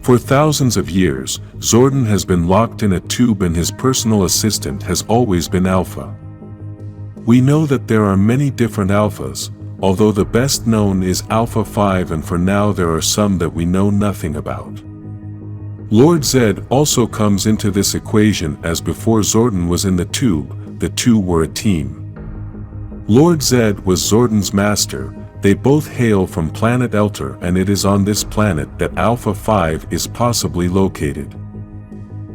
For thousands of years, Zordon has been locked in a tube and his personal assistant has always been Alpha. We know that there are many different Alphas, although the best known is Alpha 5, and for now there are some that we know nothing about. Lord Zed also comes into this equation, as before Zordon was in the tube, the two were a team. Lord Zed was Zordon's master. They both hail from planet Elter, and it is on this planet that Alpha 5 is possibly located.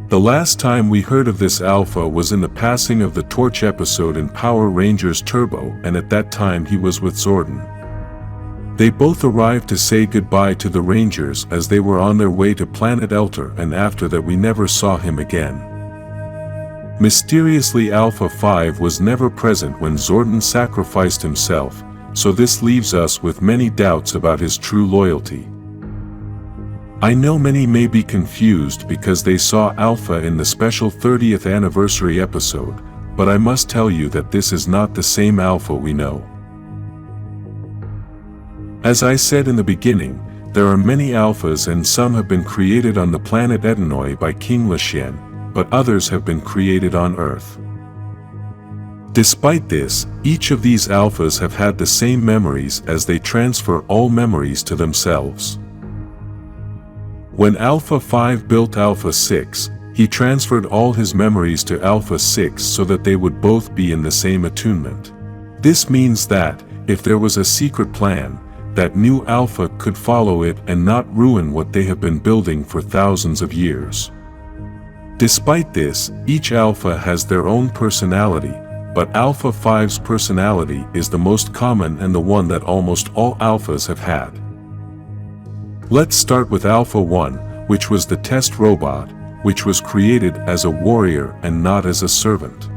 The last time we heard of this Alpha was in the passing of the Torch episode in Power Rangers Turbo, and at that time he was with Zordon. They both arrived to say goodbye to the Rangers as they were on their way to planet Elter, and after that we never saw him again. Mysteriously, Alpha 5 was never present when Zordon sacrificed himself, so this leaves us with many doubts about his true loyalty. I know many may be confused because they saw Alpha in the special 30th anniversary episode, but I must tell you that this is not the same Alpha we know. As I said in the beginning, there are many Alphas, and some have been created on the planet Edenoi by King Lashen, but others have been created on Earth. Despite this, each of these Alphas have had the same memories, as they transfer all memories to themselves. When Alpha 5 built Alpha 6, he transferred all his memories to Alpha 6 so that they would both be in the same attunement. This means that, if there was a secret plan, that new Alpha could follow it and not ruin what they have been building for thousands of years. Despite this, each Alpha has their own personality, but Alpha 5's personality is the most common and the one that almost all Alphas have had. Let's start with Alpha 1, which was the test robot, which was created as a warrior and not as a servant.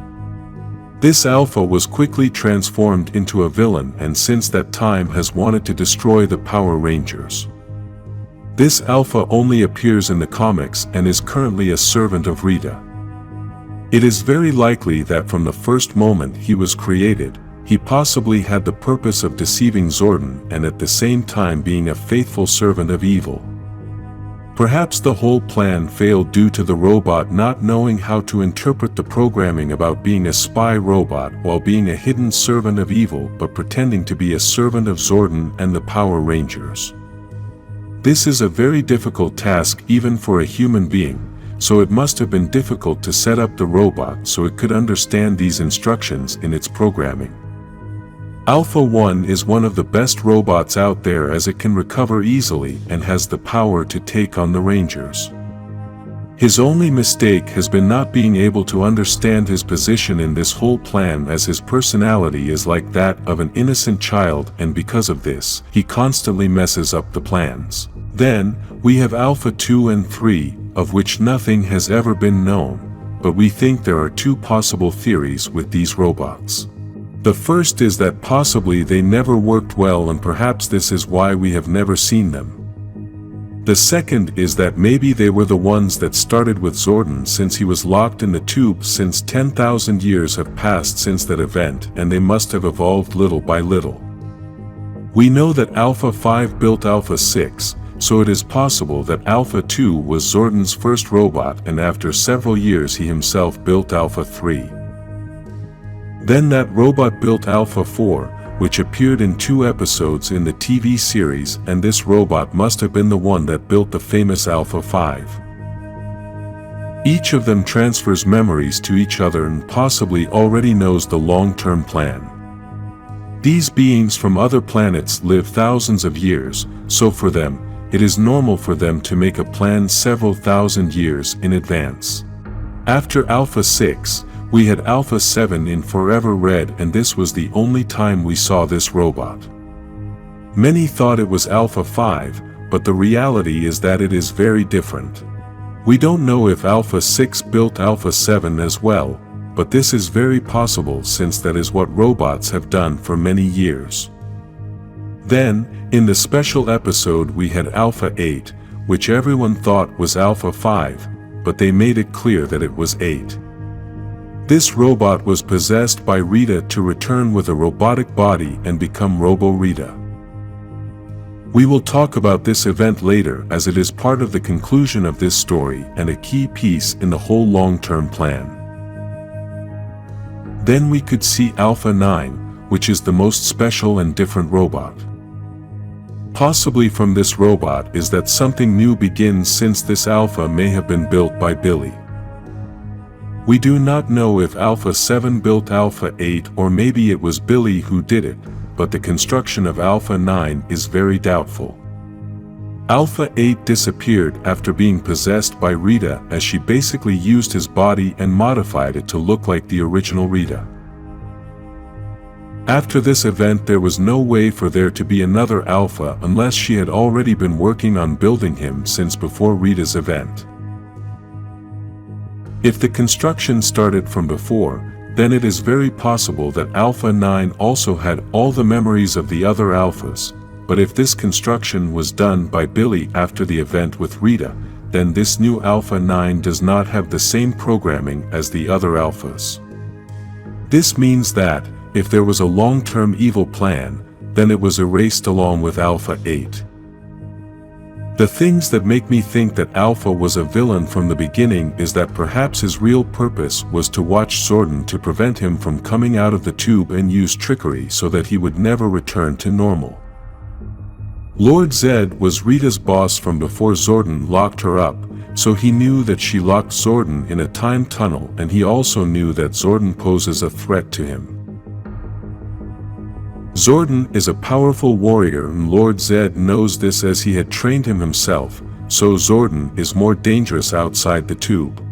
This Alpha was quickly transformed into a villain, and since that time has wanted to destroy the Power Rangers. This Alpha only appears in the comics and is currently a servant of Rita. It is very likely that from the first moment he was created, he possibly had the purpose of deceiving Zordon and at the same time being a faithful servant of evil. Perhaps the whole plan failed due to the robot not knowing how to interpret the programming about being a spy robot while being a hidden servant of evil, but pretending to be a servant of Zordon and the Power Rangers. This is a very difficult task even for a human being, so it must have been difficult to set up the robot so it could understand these instructions in its programming. Alpha 1 is one of the best robots out there, as it can recover easily and has the power to take on the Rangers. His only mistake has been not being able to understand his position in this whole plan, as his personality is like that of an innocent child, and because of this, he constantly messes up the plans. Then, we have Alpha 2 and 3, of which nothing has ever been known, but we think there are two possible theories with these robots. The first is that possibly they never worked well, and perhaps this is why we have never seen them. The second is that maybe they were the ones that started with Zordon, since he was locked in the tube since 10,000 years have passed since that event, and they must have evolved little by little. We know that Alpha 5 built Alpha 6, so it is possible that Alpha 2 was Zordon's first robot, and after several years he himself built Alpha 3. Then that robot built Alpha 4, which appeared in 2 episodes in the TV series, and this robot must have been the one that built the famous Alpha 5. Each of them transfers memories to each other and possibly already knows the long-term plan. These beings from other planets live thousands of years, so for them, it is normal for them to make a plan several thousand years in advance. After Alpha 6, we had Alpha 7 in Forever Red, and this was the only time we saw this robot. Many thought it was Alpha 5, but the reality is that it is very different. We don't know if Alpha 6 built Alpha 7 as well, but this is very possible since that is what robots have done for many years. Then, in the special episode we had Alpha 8, which everyone thought was Alpha 5, but they made it clear that it was 8. This robot was possessed by Rita to return with a robotic body and become Robo-Rita. We will talk about this event later as it is part of the conclusion of this story and a key piece in the whole long-term plan. Then we could see Alpha 9, which is the most special and different robot. Possibly from this robot is that something new begins, since this Alpha may have been built by Billy. We do not know if Alpha 7 built Alpha 8 or maybe it was Billy who did it, but the construction of Alpha 9 is very doubtful. Alpha 8 disappeared after being possessed by Rita, as she basically used his body and modified it to look like the original Rita. After this event there was no way for there to be another Alpha unless she had already been working on building him since before Rita's event. If the construction started from before, then it is very possible that Alpha 9 also had all the memories of the other Alphas, but if this construction was done by Billy after the event with Rita, then this new Alpha 9 does not have the same programming as the other Alphas. This means that, if there was a long-term evil plan, then it was erased along with Alpha 8. The things that make me think that Alpha was a villain from the beginning is that perhaps his real purpose was to watch Zordon to prevent him from coming out of the tube and use trickery so that he would never return to normal. Lord Zed was Rita's boss from before Zordon locked her up, so he knew that she locked Zordon in a time tunnel, and he also knew that Zordon poses a threat to him. Zordon is a powerful warrior and Lord Zed knows this as he had trained him himself, so Zordon is more dangerous outside the tube.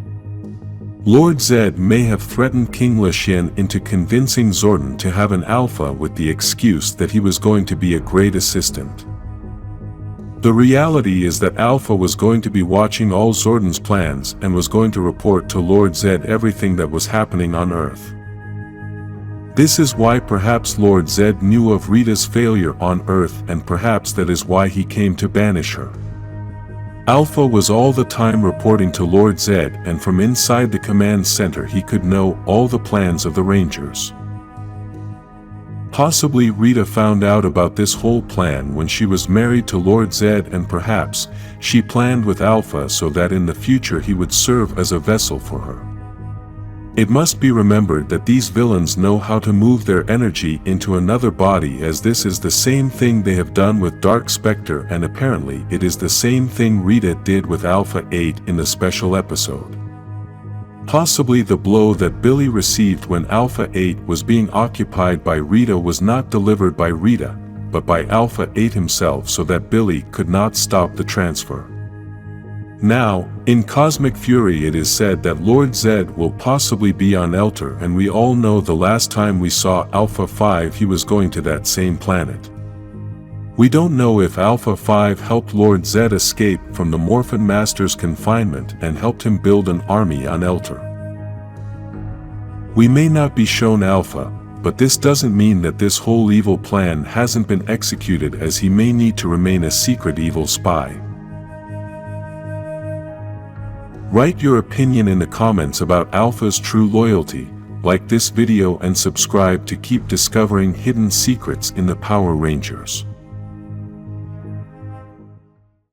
Lord Zed may have threatened King Lushen into convincing Zordon to have an Alpha with the excuse that he was going to be a great assistant. The reality is that Alpha was going to be watching all Zordon's plans and was going to report to Lord Zed everything that was happening on Earth. This is why perhaps Lord Zed knew of Rita's failure on Earth, and perhaps that is why he came to banish her. Alpha was all the time reporting to Lord Zed, and from inside the command center he could know all the plans of the Rangers. Possibly Rita found out about this whole plan when she was married to Lord Zed, and perhaps she planned with Alpha so that in the future he would serve as a vessel for her. It must be remembered that these villains know how to move their energy into another body, as this is the same thing they have done with Dark Spectre, and apparently it is the same thing Rita did with Alpha 8 in the special episode. Possibly the blow that Billy received when Alpha 8 was being occupied by Rita was not delivered by Rita, but by Alpha 8 himself, so that Billy could not stop the transfer. Now, in Cosmic Fury it is said that Lord Zed will possibly be on Elter, and we all know the last time we saw Alpha 5 he was going to that same planet. We don't know if Alpha 5 helped Lord Zed escape from the Morphin Master's confinement and helped him build an army on Elter. We may not be shown Alpha, but this doesn't mean that this whole evil plan hasn't been executed, as he may need to remain a secret evil spy. Write your opinion in the comments about Alpha's true loyalty, like this video and subscribe to keep discovering hidden secrets in the Power Rangers.